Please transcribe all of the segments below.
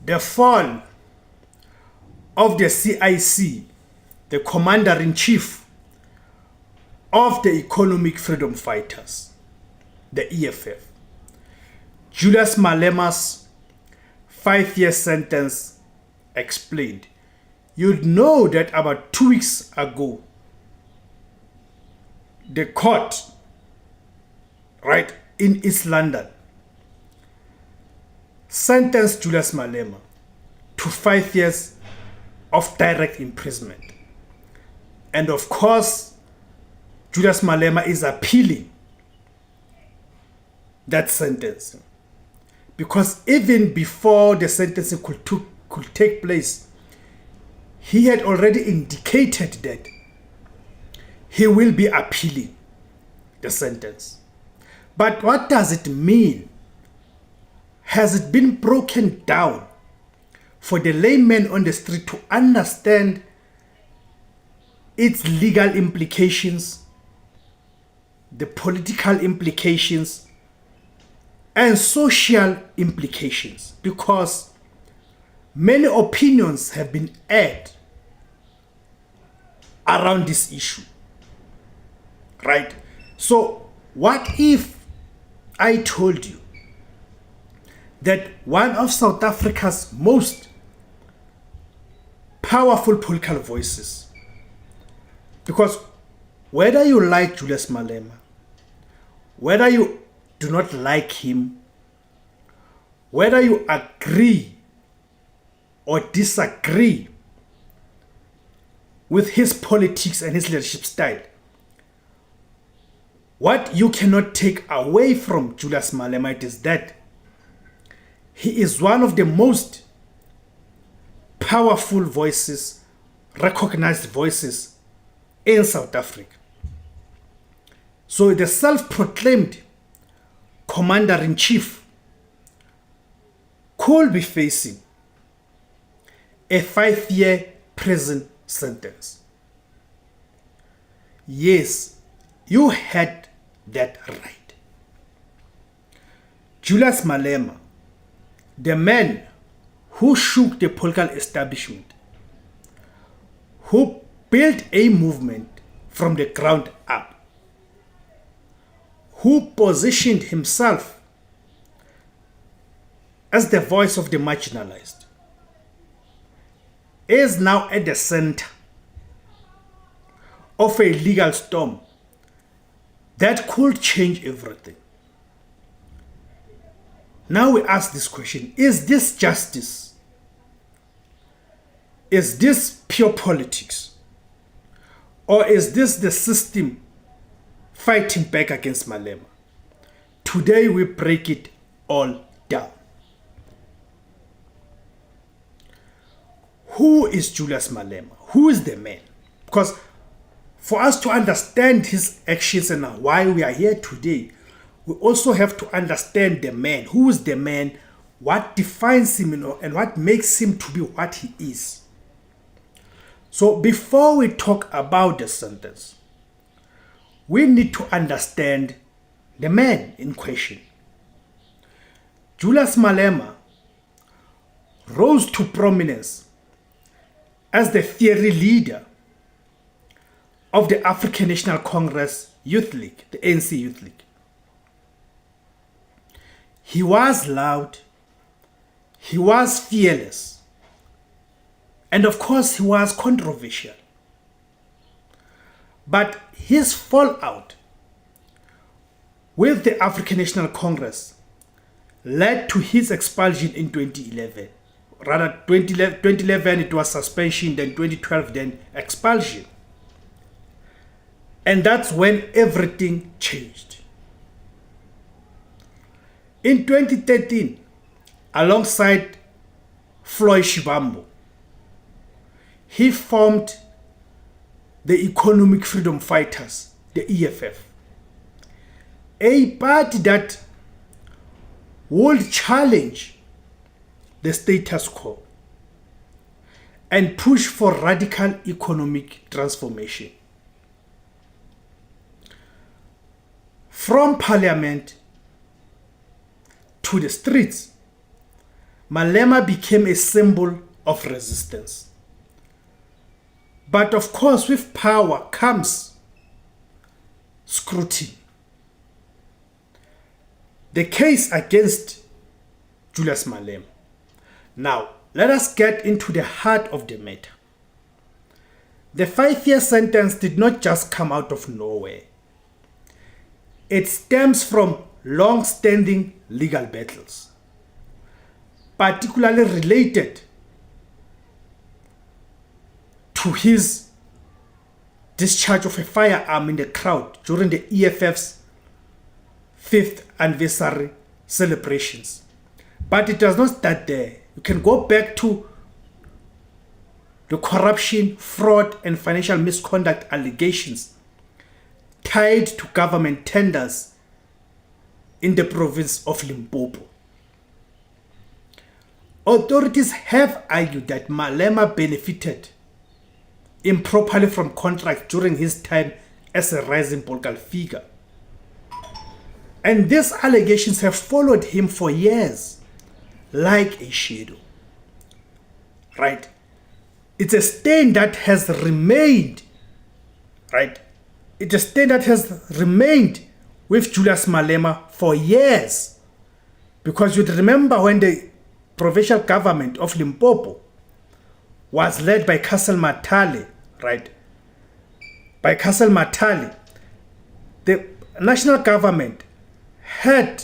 the fall of the CIC, the Commander-in-Chief of the Economic Freedom Fighters, the EFF, Julius Malema's 5-year sentence explained. You'd know that about 2 weeks ago, the court, right, in East London, sentenced Julius Malema to 5 years of direct imprisonment. And of course, Julius Malema is appealing that sentence. Because even before the sentencing could take place, he had already indicated that he will be appealing the sentence. But what does it mean? Has it been broken down for the layman on the street to understand its legal implications, the political implications, and social implications? Because many opinions have been aired around this issue, right? So what if I told you that one of South Africa's most powerful political voices, because whether you like Julius Malema, whether you do not like him, whether you agree or disagree with his politics and his leadership style, what you cannot take away from Julius Malema is that he is one of the most powerful voices, recognized voices in South Africa. So the self-proclaimed Commander-in-Chief could be facing a 5-year prison sentence. Yes, you had that right. Julius Malema, the man who shook the political establishment, who built a movement from the ground up, who positioned himself as the voice of the marginalized, is now at the center of a legal storm that could change everything. Now we ask this question: is this justice? Is this pure politics? Or is this the system fighting back against Malema? Today we break it all down. Who is Julius Malema? Who is the man? Because for us to understand his actions and why we are here today, we also have to understand the man. Who is the man? What defines him, and what makes him to be what he is? So before we talk about the sentence, we need to understand the man in question. Julius Malema rose to prominence as the theory leader of the African National Congress Youth League, the ANC Youth League. He was loud, he was fearless, and of course he was controversial. But his fallout with the African National Congress led to his expulsion in 2011. Rather, 2011 it was suspension, then 2012 then expulsion. And that's when everything changed. In 2013, alongside Floyd Shivambu, he formed the Economic Freedom Fighters, the EFF, a party that would challenge the status quo and push for radical economic transformation. From parliament to the streets, Malema became a symbol of resistance. But of course, with power comes scrutiny. The case against Julius Malema. Now, let us get into the heart of the matter. The 5-year sentence did not just come out of nowhere. It stems from long-standing legal battles, particularly related to his discharge of a firearm in the crowd during the EFF's 5th anniversary celebrations. But it does not start there. You can go back to the corruption, fraud, and financial misconduct allegations tied to government tenders in the province of Limpopo. Authorities have argued that Malema benefited improperly from contracts during his time as a rising political figure. And these allegations have followed him for years, like a shadow. Right? It's a stain that has remained, right? It's a stain that has remained with Julius Malema for years. Because you'd remember when the provincial government of Limpopo was led by Castle Matale, right? By Castle Matale, the national government had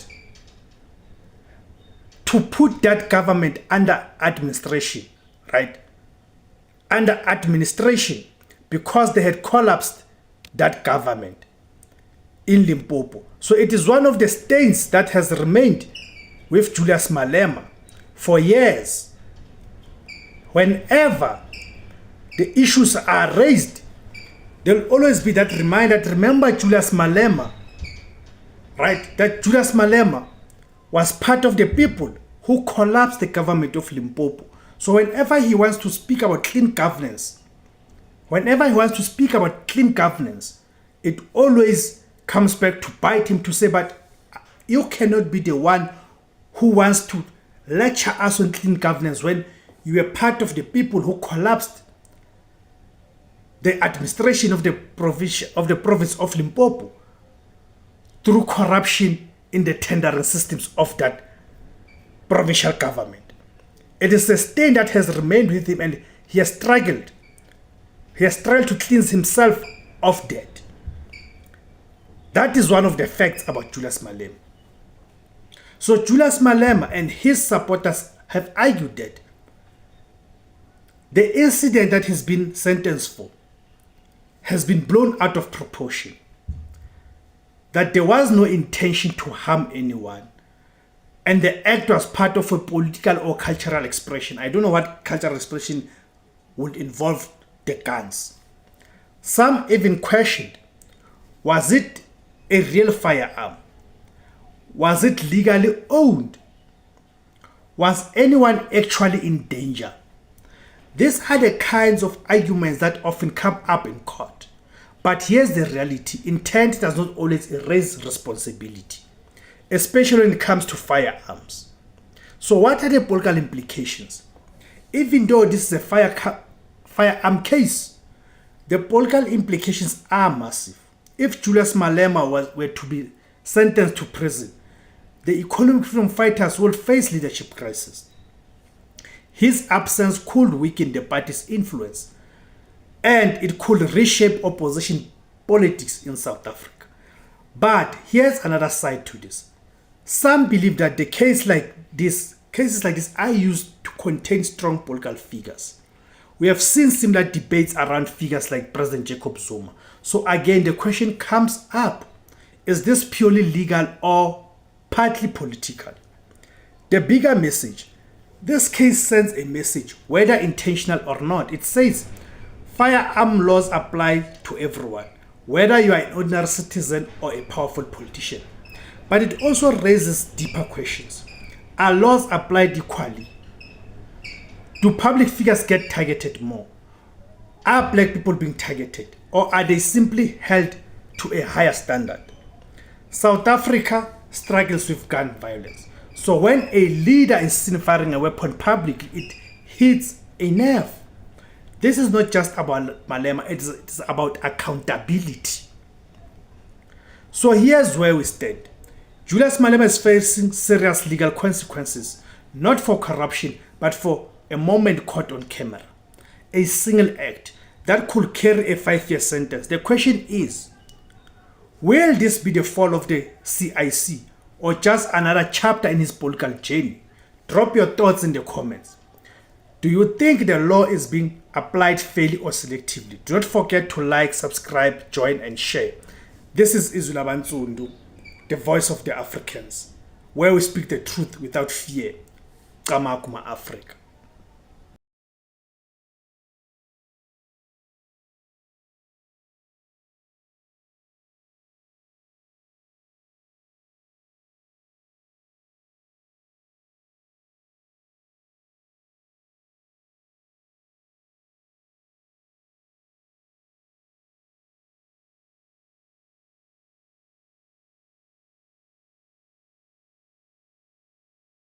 to put that government under administration, right? Under administration, because they had collapsed that government in Limpopo. So it is one of the stains that has remained with Julius Malema for years. Whenever the issues are raised, there will always be that reminder that remember Julius Malema, right? That Julius Malema was part of the people who collapsed the government of Limpopo. So whenever he wants to speak about clean governance, it always comes back to bite him to say, but you cannot be the one who wants to lecture us on clean governance when you were part of the people who collapsed the administration of the province of Limpopo through corruption in the tendering systems of that provincial government. It is a stain that has remained with him, and he has struggled. He has tried to cleanse himself of that. That is one of the facts about Julius Malema. So Julius Malema and his supporters have argued that the incident that he's been sentenced for has been blown out of proportion. That there was no intention to harm anyone. And the act was part of a political or cultural expression. I don't know what cultural expression would involve the guns. Some even questioned, was it a real firearm? Was it legally owned? Was anyone actually in danger? These are the kinds of arguments that often come up in court. But here's the reality. Intent does not always erase responsibility, especially when it comes to firearms. So what are the political implications? Even though this is a firearm case, the political implications are massive. If Julius Malema were to be sentenced to prison, the economic freedom fighters will face leadership crisis. His absence could weaken the party's influence, and it could reshape opposition politics in South Africa. But here's another side to this. Some believe that cases like this are used to contain strong political figures. We have seen similar debates around figures like President Jacob Zuma. So again, the question comes up, is this purely legal or partly political? The bigger message, this case sends a message, whether intentional or not. It says firearm laws apply to everyone, whether you are an ordinary citizen or a powerful politician. But it also raises deeper questions. Are laws applied equally? Do public figures get targeted more? Are black people being targeted? Or are they simply held to a higher standard? South Africa struggles with gun violence. So when a leader is seen firing a weapon publicly, it hits a nerve. This is not just about Malema, it's about accountability. So here's where we stand. Julius Malema is facing serious legal consequences, not for corruption, but for a moment caught on camera. A single act that could carry a 5-year sentence. The question is, will this be the fall of the CIC or just another chapter in his political journey? Drop your thoughts in the comments. Do you think the law is being applied fairly or selectively? Do not forget to like, subscribe, join and share. This is IZWI LABANSUNDU, the voice of the Africans, where we speak the truth without fear. Kamakuma Africa.